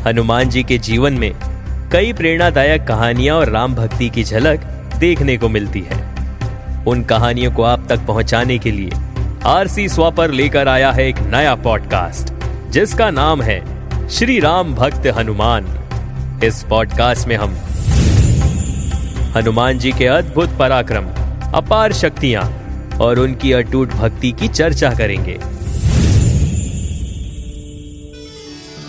हनुमान जी के जीवन में कई प्रेरणादायक कहानियां और राम भक्ति की झलक देखने को मिलती है। उन कहानियों को आप तक पहुंचाने के लिए आरसी स्वापर लेकर आया है एक नया पॉडकास्ट जिसका नाम है श्री राम भक्त हनुमान। इस पॉडकास्ट में हम हनुमान जी के अद्भुत पराक्रम, अपार शक्तियां और उनकी अटूट भक्ति की चर्चा करेंगे।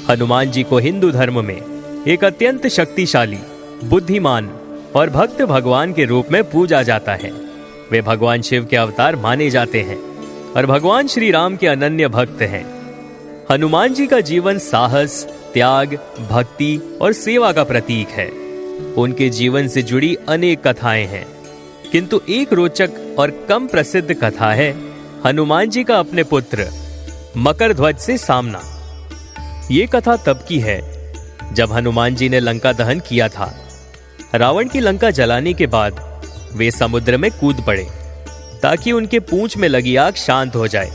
हनुमान जी को हिंदू धर्म में एक अत्यंत शक्तिशाली, बुद्धिमान और भक्त भगवान के रूप में पूजा जाता है। वे भगवान शिव के अवतार माने जाते हैं और भगवान श्री राम के अनन्य भक्त हैं। हनुमान जी का जीवन साहस, त्याग, भक्ति और सेवा का प्रतीक है। उनके जीवन से जुड़ी अनेक कथाएं हैं, किंतु एक रोचक और कम प्रसिद्ध कथा है हनुमान जी का अपने पुत्र मकरध्वज से सामना। ये कथा तब की है जब हनुमान जी ने लंका दहन किया था। रावण की लंका जलाने के बाद वे समुद्र में कूद पड़े ताकि उनके पूंछ में लगी आग शांत हो जाए।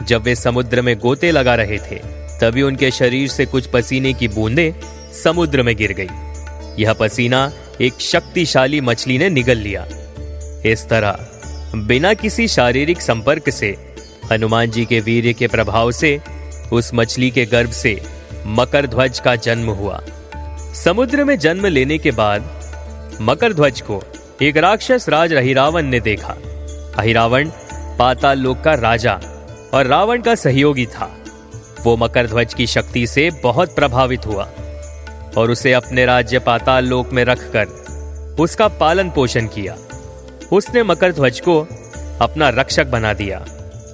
जब वे समुद्र में गोते लगा रहे थे तभी उनके शरीर से कुछ पसीने की बूंदें समुद्र में गिर गई। यह पसीना एक शक्तिशाली मछली ने निगल लिया। इस तरह बिना किसी शारीरिक संपर्क से हनुमान जी के वीर्य के प्रभाव से उस मछली के गर्भ से मकरध्वज का जन्म हुआ। समुद्र में जन्म लेने के बाद मकरध्वज को एक राक्षस राज अहिरावण ने देखा। अहिरावण पाताल लोक का राजा और रावण का सहयोगी था। वो मकरध्वज की शक्ति से बहुत प्रभावित हुआ और उसे अपने राज्य पाताल लोक में रखकर उसका पालन पोषण किया। उसने मकरध्वज को अपना रक्षक बना दिया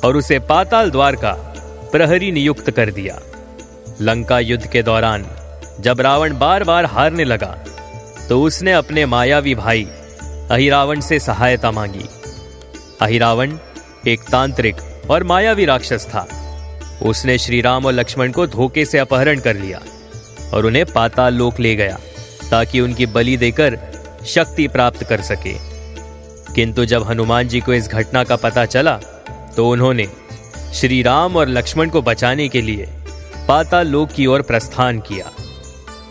और उसे पाताल द्वार का प्रहरी नियुक्त कर दिया। लंका युद्ध के दौरान जब रावण बार बार हारने लगा तो उसने अपने मायावी भाई अहिरावण से सहायता मांगी। अहिरावण एक तांत्रिक और मायावी राक्षस था। उसने श्री राम और लक्ष्मण को धोखे से अपहरण कर लिया और उन्हें पाताल लोक ले गया ताकि उनकी बलि देकर शक्ति प्राप्त कर सके। किंतु जब हनुमान जी को इस घटना का पता चला तो उन्होंने श्री राम और लक्ष्मण को बचाने के लिए पाताल लोक की ओर प्रस्थान किया।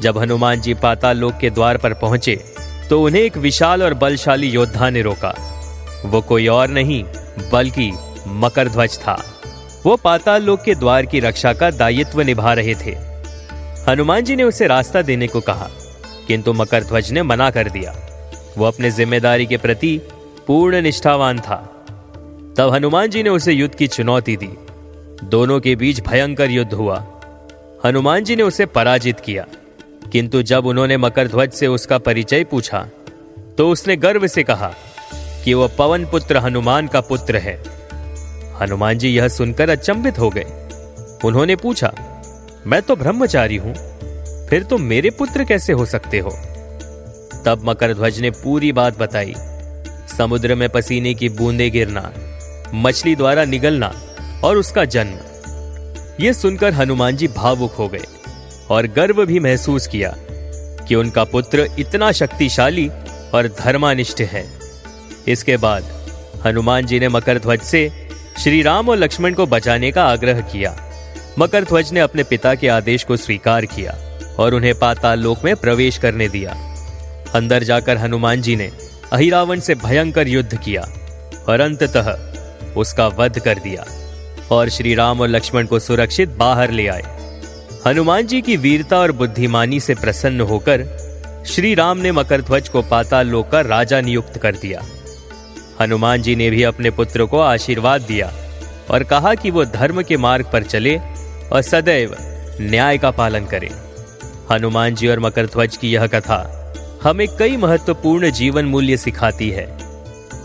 जब हनुमान जी पाताल लोक के द्वार पर पहुंचे तो उन्हें एक विशाल और बलशाली योद्धा ने रोका। वो कोई और नहीं बल्कि मकरध्वज था। वो पाताल लोक के द्वार की रक्षा का दायित्व निभा रहे थे। हनुमान जी ने उसे रास्ता देने को कहा, किंतु मकरध्वज ने मना कर दिया। वो अपने जिम्मेदारी के प्रति पूर्ण निष्ठावान था। तब हनुमान जी ने उसे युद्ध की चुनौती दी। दोनों के बीच भयंकर युद्ध हुआ। हनुमान जी ने उसे पराजित किया, किंतु जब उन्होंने मकरध्वज से उसका परिचय पूछा तो उसने गर्व से कहा कि वह पवन पुत्र हनुमान का पुत्र है। हनुमान जी यह सुनकर अचंभित हो गए। उन्होंने पूछा, मैं तो ब्रह्मचारी हूं, फिर तुम मेरे पुत्र कैसे हो सकते हो? तब मकरध्वज ने पूरी बात बताई। समुद्र में पसीने की बूंदें गिरना, मछली द्वारा निगलना और उसका जन्म। यह सुनकर हनुमान जी भावुक हो गए और गर्व भी महसूस किया कि उनका पुत्र इतना शक्तिशाली और धर्मानिष्ठ है। इसके बाद हनुमान जी ने मकरध्वज से श्री राम और लक्ष्मण को बचाने का आग्रह किया। मकरध्वज ने अपने पिता के आदेश को स्वीकार किया और उन्हें पाताल लोक में प्रवेश करने दिया। अंदर जाकर हनुमान जी ने अहिरावण से भयंकर युद्ध किया और अंततः उसका वध कर दिया और श्री राम और लक्ष्मण को सुरक्षित बाहर ले आए। हनुमान जी की वीरता और बुद्धिमानी से प्रसन्न होकर श्री राम ने मकरध्वज को पाताल लोक का राजा नियुक्त कर दिया। हनुमान जी ने भी अपने पुत्र को आशीर्वाद दिया और कहा कि वो धर्म के मार्ग पर चले और सदैव न्याय का पालन करे। हनुमान जी और मकरध्वज की यह कथा हमें कई महत्वपूर्ण जीवन मूल्य सिखाती है।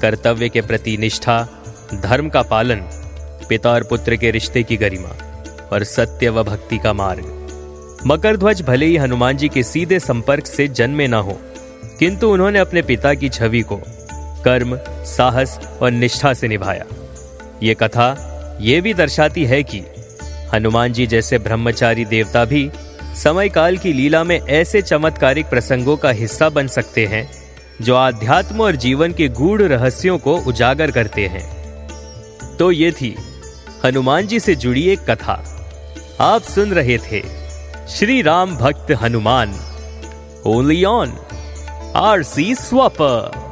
कर्तव्य के प्रति निष्ठा, धर्म का पालन, पिता और पुत्र के रिश्ते की गरिमा और सत्य व भक्ति का मार्ग। मकरध्वज भले ही हनुमान जी के सीधे संपर्क से जन्मे ना हो, किंतु उन्होंने अपने पिता की छवि को कर्म, साहस और निष्ठा से निभाया। ये कथा ये भी दर्शाती है कि हनुमान जी जैसे ब्रह्मचारी देवता भी समय काल की लीला में ऐसे चमत्कारिक प्रसंगों का हिस्सा बन सकते हैं जो आध्यात्म और जीवन के गूढ़ रहस्यों को उजागर करते हैं। तो ये थी हनुमान जी से जुड़ी एक कथा। आप सुन रहे थे श्री राम भक्त Hanuman, only on RC Swapper।